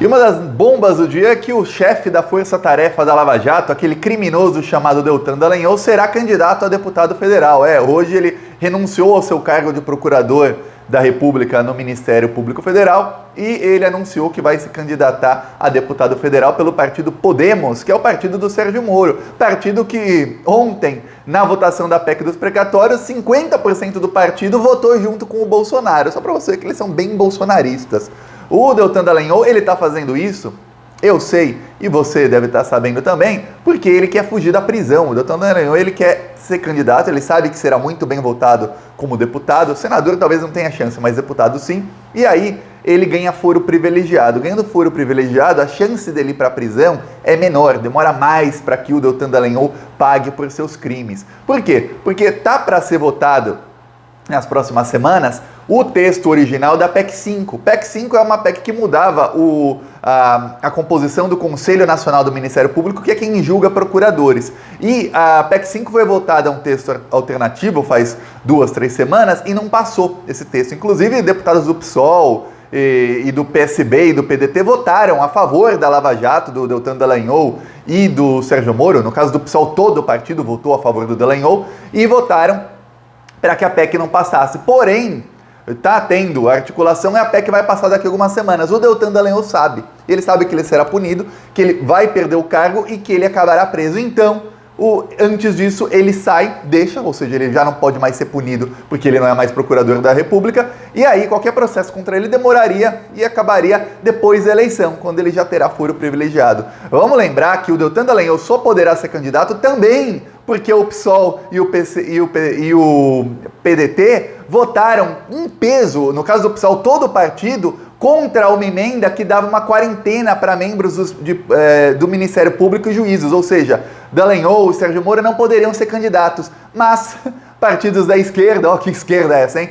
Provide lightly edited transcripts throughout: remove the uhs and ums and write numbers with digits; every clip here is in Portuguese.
E uma das bombas do dia é que o chefe da Força-Tarefa da Lava Jato, aquele criminoso chamado Deltan Dallagnol, será candidato a deputado federal. Hoje ele renunciou ao seu cargo de procurador da República no Ministério Público Federal e ele anunciou que vai se candidatar a deputado federal pelo partido Podemos, que é o partido do Sérgio Moro. Partido que ontem, na votação da PEC dos precatórios, 50% do partido votou junto com o Bolsonaro. Só para você ver que eles são bem bolsonaristas. O Deltan Dallagnol, ele está fazendo isso, eu sei, e você deve estar sabendo também, porque ele quer fugir da prisão. O Deltan Dallagnol, ele quer ser candidato, ele sabe que será muito bem votado como deputado. Senador talvez não tenha chance, mas deputado sim. E aí ele ganha foro privilegiado. Ganhando foro privilegiado, a chance dele ir para a prisão é menor, demora mais para que o Deltan Dallagnol pague por seus crimes. Por quê? Porque tá para ser votado nas próximas semanas o texto original da PEC 5. PEC 5 é uma PEC que mudava a composição do Conselho Nacional do Ministério Público, que é quem julga procuradores. E a PEC 5 foi votada a um texto alternativo faz 2, 3 semanas e não passou esse texto. Inclusive, deputados do PSOL e do PSB e do PDT votaram a favor da Lava Jato, do Deltan Dallagnol e do Sérgio Moro. No caso do PSOL, todo o partido votou a favor do Dallagnol e votaram para que a PEC não passasse. Porém, está tendo articulação e a PEC vai passar daqui a algumas semanas. O Deltan Dallagnol sabe. Ele sabe que ele será punido, que ele vai perder o cargo e que ele acabará preso. Então, antes disso, ele sai, deixa, ou seja, ele já não pode mais ser punido porque ele não é mais procurador da República. E aí, qualquer processo contra ele demoraria e acabaria depois da eleição, quando ele já terá foro privilegiado. Vamos lembrar que o Deltan Dallagnol só poderá ser candidato também porque o PSOL e o PDT votaram em peso, no caso do PSOL, todo o partido, contra uma emenda que dava uma quarentena para membros do Ministério Público e juízes, ou seja, Dallagnol e Sérgio Moro não poderiam ser candidatos, mas partidos da esquerda, ó que esquerda é essa, hein?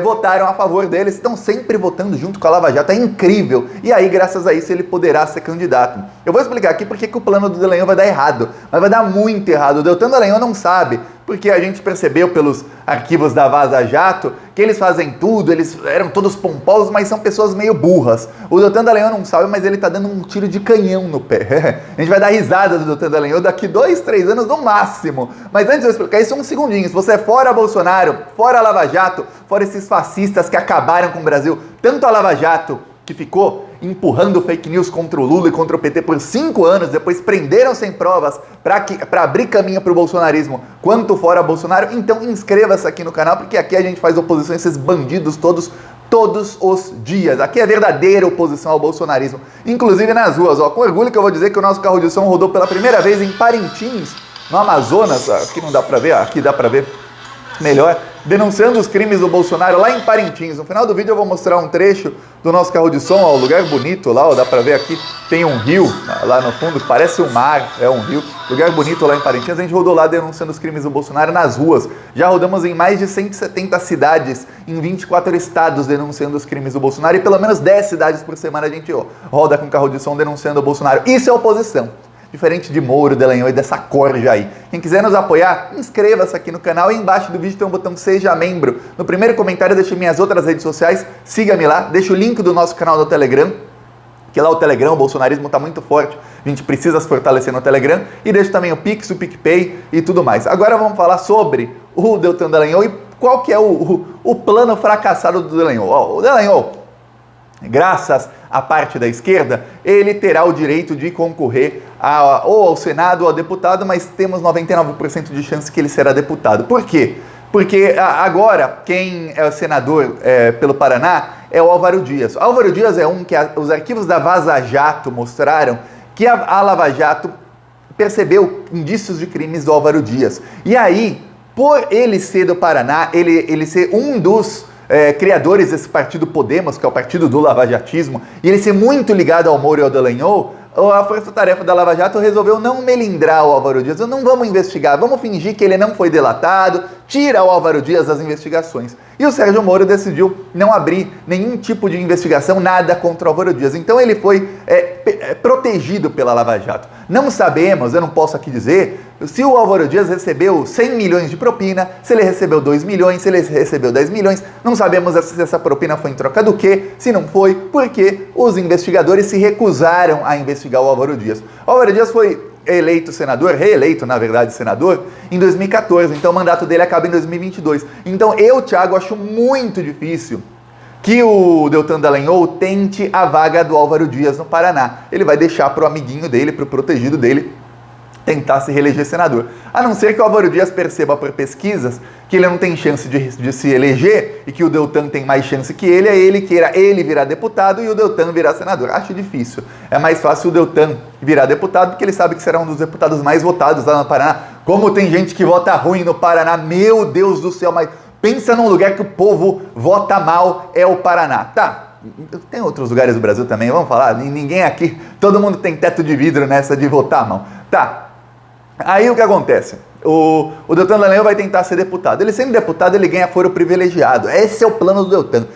Votaram a favor deles, estão sempre votando junto com a Lava Jato, é incrível, e aí graças a isso ele poderá ser candidato. Eu vou explicar aqui porque que o plano do Dallagnol vai dar errado, mas vai dar muito errado. O Deltan Dallagnol não sabe, porque a gente percebeu pelos arquivos da Vaza Jato que eles fazem tudo, eles eram todos pomposos, mas são pessoas meio burras. O Deltan Dallagnol não sabe, mas ele tá dando um tiro de canhão no pé. A gente vai dar risada do Deltan Dallagnol daqui 2, 3 anos no máximo. Mas antes de eu explicar isso, um segundinho. Se você é fora Bolsonaro, fora Lava Jato, fora esses fascistas que acabaram com o Brasil, tanto a Lava Jato, que ficou empurrando fake news contra o Lula e contra o PT por 5 anos, depois prenderam sem provas para abrir caminho para o bolsonarismo, quanto fora Bolsonaro, então inscreva-se aqui no canal, porque aqui a gente faz oposição a esses bandidos todos os dias. Aqui é verdadeira oposição ao bolsonarismo, inclusive nas ruas. Com orgulho que eu vou dizer que o nosso carro de som rodou pela primeira vez em Parintins, no Amazonas. Aqui não dá para ver, aqui dá para ver melhor, denunciando os crimes do Bolsonaro lá em Parintins. No final do vídeo eu vou mostrar um trecho do nosso carro de som, ó, um lugar bonito lá, ó, dá pra ver aqui, tem um rio lá no fundo, parece um mar, é um rio, lugar bonito lá em Parintins. A gente rodou lá denunciando os crimes do Bolsonaro nas ruas. Já rodamos em mais de 170 cidades, em 24 estados denunciando os crimes do Bolsonaro, e pelo menos 10 cidades por semana a gente roda com carro de som denunciando o Bolsonaro. Isso é oposição. Diferente de Moro, Dallagnol e dessa corja aí. Quem quiser nos apoiar, inscreva-se aqui no canal e embaixo do vídeo tem um botão Seja Membro. No primeiro comentário deixe minhas outras redes sociais, siga-me lá, deixa o link do nosso canal do Telegram, que lá o Telegram, o bolsonarismo está muito forte, a gente precisa se fortalecer no Telegram, e deixa também o Pix, o PicPay e tudo mais. Agora vamos falar sobre o Deltan Dallagnol e qual que é o plano fracassado do Dallagnol. O Dallagnol, graças à parte da esquerda, ele terá o direito de concorrer ou ao Senado ou a deputado, mas temos 99% de chance que ele será deputado. Por quê? Porque agora quem é o senador pelo Paraná é o Álvaro Dias. Álvaro Dias é um que os arquivos da Vaza Jato mostraram que a Lava Jato percebeu indícios de crimes do Álvaro Dias. E aí, por ele ser do Paraná, ele ser um dos criadores desse partido Podemos, que é o partido do lavajatismo, e ele ser muito ligado ao Moro e ao Dallagnol, a Força-Tarefa da Lava Jato resolveu não melindrar o Álvaro Dias. Não vamos investigar, vamos fingir que ele não foi delatado, tira o Álvaro Dias das investigações. E o Sérgio Moro decidiu não abrir nenhum tipo de investigação, nada contra o Álvaro Dias. Então ele foi protegido pela Lava Jato. Não sabemos, eu não posso aqui dizer se o Álvaro Dias recebeu 100 milhões de propina, se ele recebeu 2 milhões, se ele recebeu 10 milhões, não sabemos se essa propina foi em troca do quê, se não foi, porque os investigadores se recusaram a investigar o Álvaro Dias. O Álvaro Dias foi eleito senador, reeleito, na verdade, senador, em 2014, então o mandato dele acaba em 2022. Então eu, Thiago, acho muito difícil que o Deltan Dallagnol tente a vaga do Álvaro Dias no Paraná. Ele vai deixar para o amiguinho dele, para o protegido dele, tentar se reeleger senador. A não ser que o Álvaro Dias perceba por pesquisas que ele não tem chance de se eleger e que o Deltan tem mais chance que ele queira ele virar deputado e o Deltan virar senador. Acho difícil. É mais fácil o Deltan virar deputado porque ele sabe que será um dos deputados mais votados lá no Paraná. Como tem gente que vota ruim no Paraná, meu Deus do céu, mas pensa num lugar que o povo vota mal, é o Paraná. Tá, tem outros lugares do Brasil também, vamos falar, ninguém aqui, todo mundo tem teto de vidro nessa de votar mal. Tá. Aí o que acontece? O Deltan Dallagnol vai tentar ser deputado. Ele sendo deputado, ele ganha foro privilegiado. Esse é o plano do Deltan.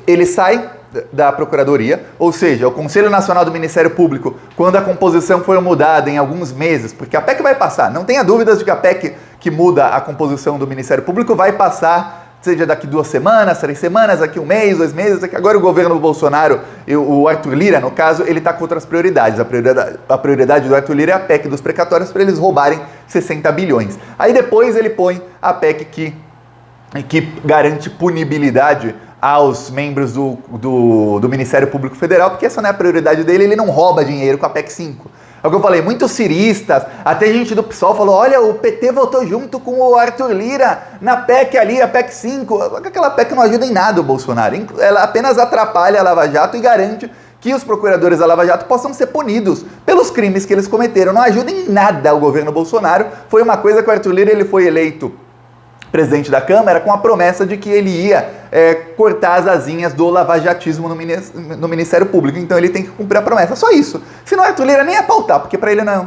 Ele sai da Procuradoria, ou seja, o Conselho Nacional do Ministério Público, quando a composição for mudada em alguns meses, porque a PEC vai passar, não tenha dúvidas de que a PEC que muda a composição do Ministério Público vai passar, seja daqui 2 semanas, 3 semanas, daqui 1 mês, 2 meses, daqui agora o governo do Bolsonaro, o Arthur Lira, no caso, ele está com outras prioridades. A prioridade do Arthur Lira é a PEC dos precatórios para eles roubarem 60 bilhões. Aí depois ele põe a PEC que garante punibilidade aos membros do Ministério Público Federal, porque essa não é a prioridade dele, ele não rouba dinheiro com a PEC 5. É o que eu falei, muitos ciristas, até gente do PSOL falou, olha, o PT votou junto com o Arthur Lira na PEC ali, a PEC 5. Aquela PEC não ajuda em nada o Bolsonaro, ela apenas atrapalha a Lava Jato e garante que os procuradores da Lava Jato possam ser punidos pelos crimes que eles cometeram. Não ajuda em nada o governo Bolsonaro. Foi uma coisa que o Arthur Lira ele foi eleito presidente da Câmara com a promessa de que ele ia cortar as asinhas do lavajatismo no Ministério Público. Então ele tem que cumprir a promessa. Só isso. Senão o Arthur Lira nem ia pautar, porque para ele não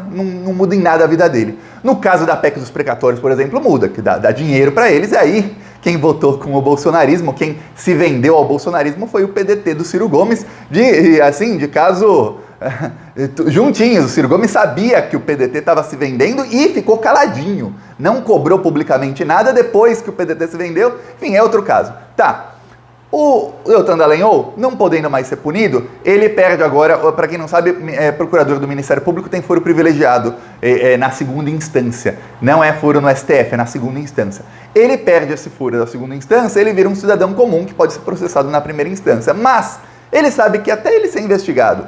muda em nada a vida dele. No caso da PEC dos precatórios, por exemplo, muda, que dá dinheiro para eles. E aí, quem votou com o bolsonarismo, quem se vendeu ao bolsonarismo foi o PDT do Ciro Gomes, de caso juntinhos. O Ciro Gomes sabia que o PDT estava se vendendo e ficou caladinho. Não cobrou publicamente nada depois que o PDT se vendeu. Enfim, é outro caso. Tá. O Deltan Dallagnol, não podendo mais ser punido, ele perde agora, para quem não sabe, procurador do Ministério Público tem foro privilegiado na segunda instância. Não é foro no STF, é na segunda instância. Ele perde esse foro da segunda instância, ele vira um cidadão comum que pode ser processado na primeira instância. Mas ele sabe que até ele ser investigado,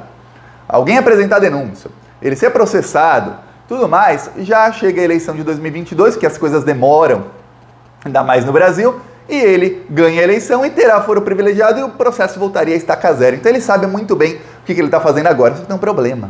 alguém apresentar denúncia, ele ser processado, tudo mais, já chega a eleição de 2022, que as coisas demoram, ainda mais no Brasil, e ele ganha a eleição e terá foro privilegiado e o processo voltaria a estaca zero. Então ele sabe muito bem o que ele está fazendo agora. Só que tem um problema.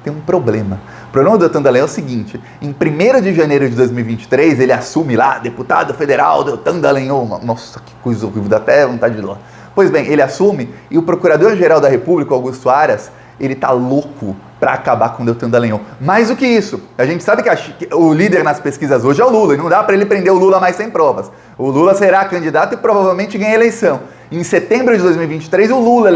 O problema do Deltan Dallagnol é o seguinte, em 1º de janeiro de 2023, ele assume lá, deputado federal Deltan Dallagnol. Nossa, que coisa horrível, dá até vontade de ir lá. Pois bem, ele assume e o Procurador-Geral da República, Augusto Aras, ele tá louco para acabar com o Deltan Dallagnol. Mais do que isso, a gente sabe que o líder nas pesquisas hoje é o Lula, e não dá para ele prender o Lula mais sem provas. O Lula será candidato e provavelmente ganha a eleição. Em setembro de 2023, o Lula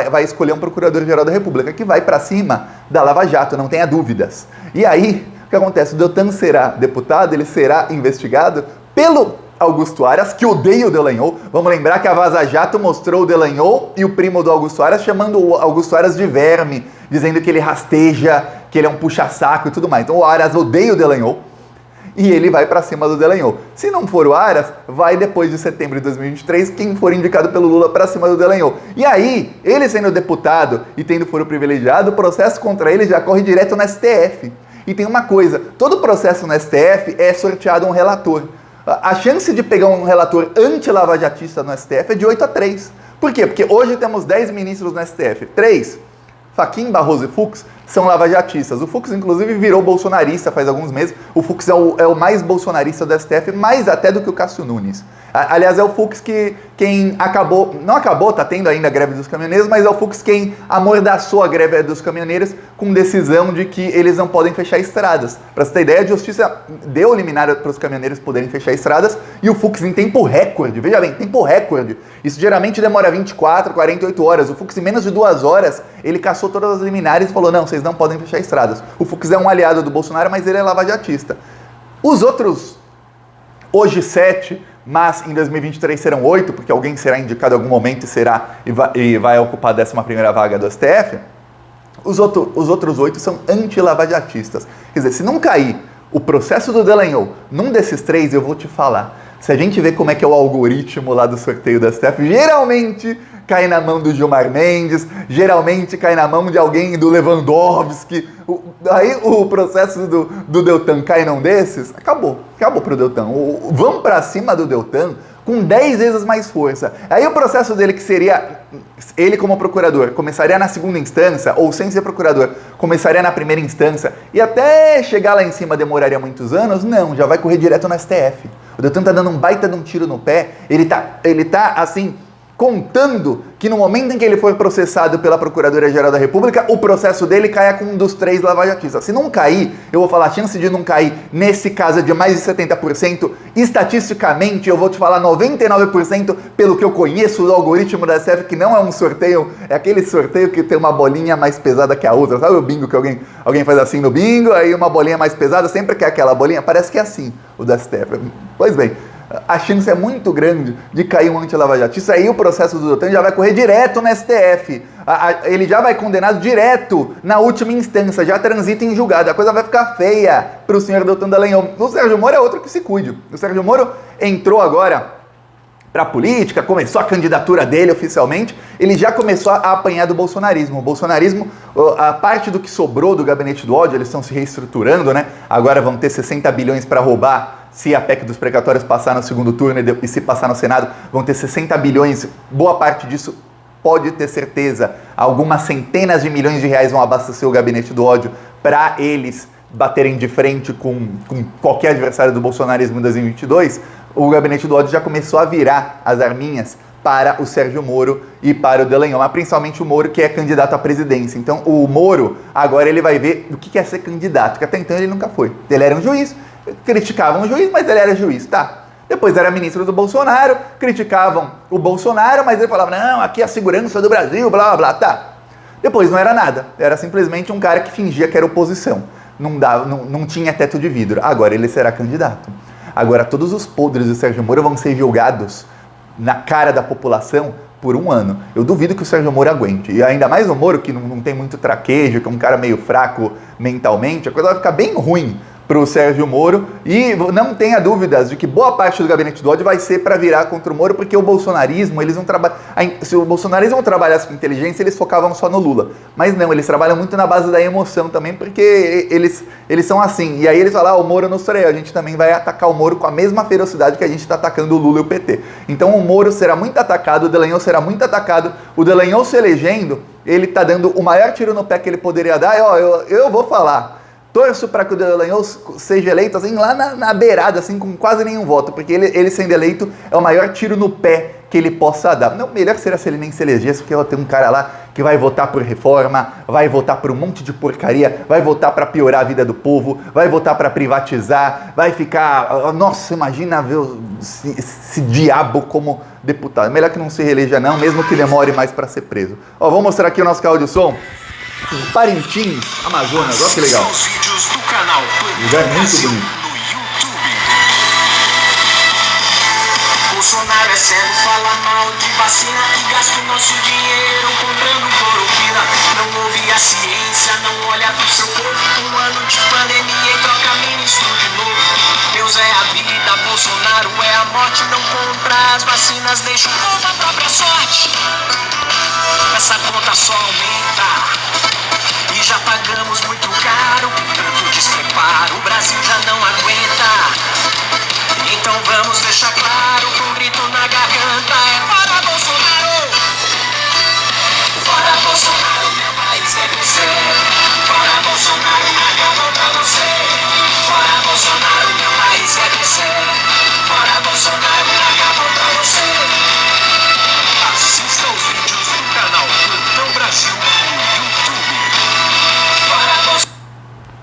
vai escolher um Procurador-Geral da República que vai para cima da Lava Jato, não tenha dúvidas. E aí, o que acontece? O Deltan será deputado, ele será investigado pelo Augusto Aras, que odeia o Dallagnol. Vamos lembrar que a Vaza Jato mostrou o Dallagnol e o primo do Augusto Aras chamando o Augusto Aras de verme, dizendo que ele rasteja, que ele é um puxa-saco e tudo mais. Então o Aras odeia o Dallagnol e ele vai pra cima do Dallagnol. Se não for o Aras, vai depois de setembro de 2023 quem for indicado pelo Lula pra cima do Dallagnol. E aí, ele sendo deputado e tendo foro privilegiado, o processo contra ele já corre direto no STF. E tem uma coisa, todo processo no STF é sorteado um relator. A chance de pegar um relator anti-lavajatista no STF é de 8-3. Por quê? Porque hoje temos 10 ministros no STF. 3, Fachin, Barroso e Fux, são lavajatistas. O Fux, inclusive, virou bolsonarista faz alguns meses. O Fux é o mais bolsonarista do STF, mais até do que o Cássio Nunes. Aliás, é o Fux quem tá tendo ainda a greve dos caminhoneiros, mas é o Fux quem amordaçou a greve dos caminhoneiros com decisão de que eles não podem fechar estradas. Para você ter ideia, a justiça deu liminar para os caminhoneiros poderem fechar estradas e o Fux em tempo recorde, veja bem, tempo recorde. Isso geralmente demora 24, 48 horas. O Fux em menos de 2 horas, ele caçou todas as liminares e falou, não, vocês não podem fechar estradas. O Fux é um aliado do Bolsonaro, mas ele é lavajatista. Os outros, hoje 7, mas em 2023 serão 8, porque alguém será indicado em algum momento e vai ocupar a 11ª vaga do STF, os outros 8 são anti-lavajatistas. Quer dizer, se não cair o processo do Dallagnol num desses 3, eu vou te falar. Se a gente vê como é que é o algoritmo lá do sorteio do STF, geralmente cai na mão do Gilmar Mendes, geralmente cai na mão de alguém do Lewandowski. Aí o processo do Deltan cai num desses, acabou pro Deltan. Vão pra cima do Deltan com 10 vezes mais força. Aí o processo dele, que seria ele como procurador, começaria na 2ª instância, ou sem ser procurador, começaria na 1ª instância, e até chegar lá em cima demoraria muitos anos? Não, já vai correr direto no STF. O Deltan tá dando um baita de um tiro no pé, ele tá assim, contando que no momento em que ele for processado pela Procuradoria-Geral da República, o processo dele caia com um dos 3 lavajatistas. Se não cair, eu vou falar, a chance de não cair nesse caso é de mais de 70%, estatisticamente eu vou te falar 99% pelo que eu conheço do algoritmo da STF, que não é um sorteio, é aquele sorteio que tem uma bolinha mais pesada que a outra. Sabe o bingo que alguém faz assim no bingo, aí uma bolinha mais pesada, sempre que é aquela bolinha, parece que é assim o da STF. Pois bem, a chance é muito grande de cair um anti-lavajatista. Aí o processo do Deltan já vai correr direto no STF. Ele já vai condenado direto na última instância, já transita em julgado. A coisa vai ficar feia para o senhor Deltan Dallagnol. O Sérgio Moro é outro que se cuide. O Sérgio Moro entrou agora para a política, começou a candidatura dele oficialmente, ele já começou a apanhar do bolsonarismo. O bolsonarismo, a parte do que sobrou do gabinete do ódio, eles estão se reestruturando, né? Agora vão ter 60 bilhões para roubar. Se a PEC dos precatórios passar no 2º turno e se passar no Senado, vão ter 60 bilhões, boa parte disso, pode ter certeza, algumas centenas de milhões de reais vão abastecer o gabinete do ódio para eles baterem de frente com qualquer adversário do bolsonarismo em 2022. O gabinete do ódio já começou a virar as arminhas para o Sérgio Moro e para o Dallagnol, mas principalmente o Moro, que é candidato à presidência. Então o Moro, agora ele vai ver o que é ser candidato, porque até então ele nunca foi. Ele era um juiz, criticavam o juiz, mas ele era juiz, tá? Depois era ministro do Bolsonaro, criticavam o Bolsonaro, mas ele falava, não, aqui é a segurança do Brasil, blá, blá, blá, tá. Depois não era nada, era simplesmente um cara que fingia que era oposição, não tinha teto de vidro. Agora ele será candidato. Agora todos os podres do Sérgio Moro vão ser jogados na cara da população por 1 ano. Eu duvido que o Sérgio Moro aguente. E ainda mais o Moro, que não tem muito traquejo, que é um cara meio fraco mentalmente, a coisa vai ficar bem ruim para o Sérgio Moro, e não tenha dúvidas de que boa parte do gabinete do ódio vai ser para virar contra o Moro, porque o bolsonarismo, eles não trabalham. Se o bolsonarismo trabalhasse com inteligência, eles focavam só no Lula. Mas não, eles trabalham muito na base da emoção também, porque eles são assim. E aí eles falam, o Moro não sou eu, a gente também vai atacar o Moro com a mesma ferocidade que a gente está atacando o Lula e o PT. Então o Moro será muito atacado, o Dallagnol será muito atacado. O Dallagnol se elegendo, ele está dando o maior tiro no pé que ele poderia dar. Eu vou falar. Torço para que o Dallagnol seja eleito assim, lá na beirada, assim, com quase nenhum voto, porque ele sendo eleito é o maior tiro no pé que ele possa dar. Não, melhor seria se ele nem se elegesse, porque tem um cara lá que vai votar por reforma, vai votar por um monte de porcaria, vai votar para piorar a vida do povo, vai votar para privatizar, vai ficar... Nossa, imagina ver esse diabo como deputado. Melhor que não se reeleja não, mesmo que demore mais para ser preso. Ó, vou mostrar aqui o nosso carro de som. Parintins, Amazonas, olha que legal. Lugar muito bonito. Bolsonaro é cego, fala mal de vacina e gasta o nosso dinheiro comprando cloroquina. Não ouve a ciência, não olha pro seu corpo. 1 ano de pandemia e troca ministro de novo. Deus é a vida, Bolsonaro é a morte. Não compra as vacinas, deixa o povo à própria sorte. Essa conta só aumenta. E já pagamos muito caro, tanto despreparo, o Brasil já não aguenta. Então vamos deixar claro, com um grito na garganta, é fora Bolsonaro! Fora Bolsonaro, meu país quer crescer. Fora Bolsonaro, acabou pra você. Fora Bolsonaro, meu país quer crescer. Fora Bolsonaro, acabou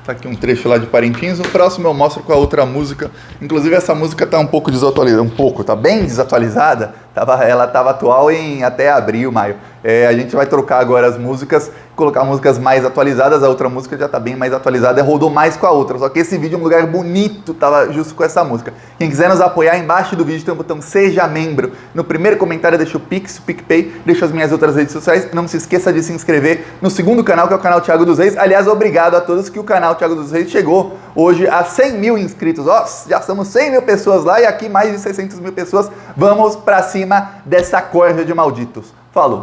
Tá aqui um trecho lá de Parintins. O próximo eu mostro com a outra música. Inclusive essa música tá um pouco desatualizada. Tá bem desatualizada. Ela tava atual em até abril, maio. A gente vai trocar agora as músicas, colocar músicas mais atualizadas. A outra música já tá bem mais atualizada, rodou mais com a outra. Só que esse vídeo é um lugar bonito, tava justo com essa música. Quem quiser nos apoiar, embaixo do vídeo tem o botão Seja Membro. No primeiro comentário deixa o Pix, o PicPay, deixa as minhas outras redes sociais. Não se esqueça de se inscrever no segundo canal, que é o canal Thiago dos Reis. Aliás, obrigado a todos que o canal Thiago dos Reis chegou hoje a 100 mil inscritos. Ó, já somos 100 mil pessoas lá e aqui mais de 600 mil pessoas. Vamos pra cima dessa corja de malditos. Falou!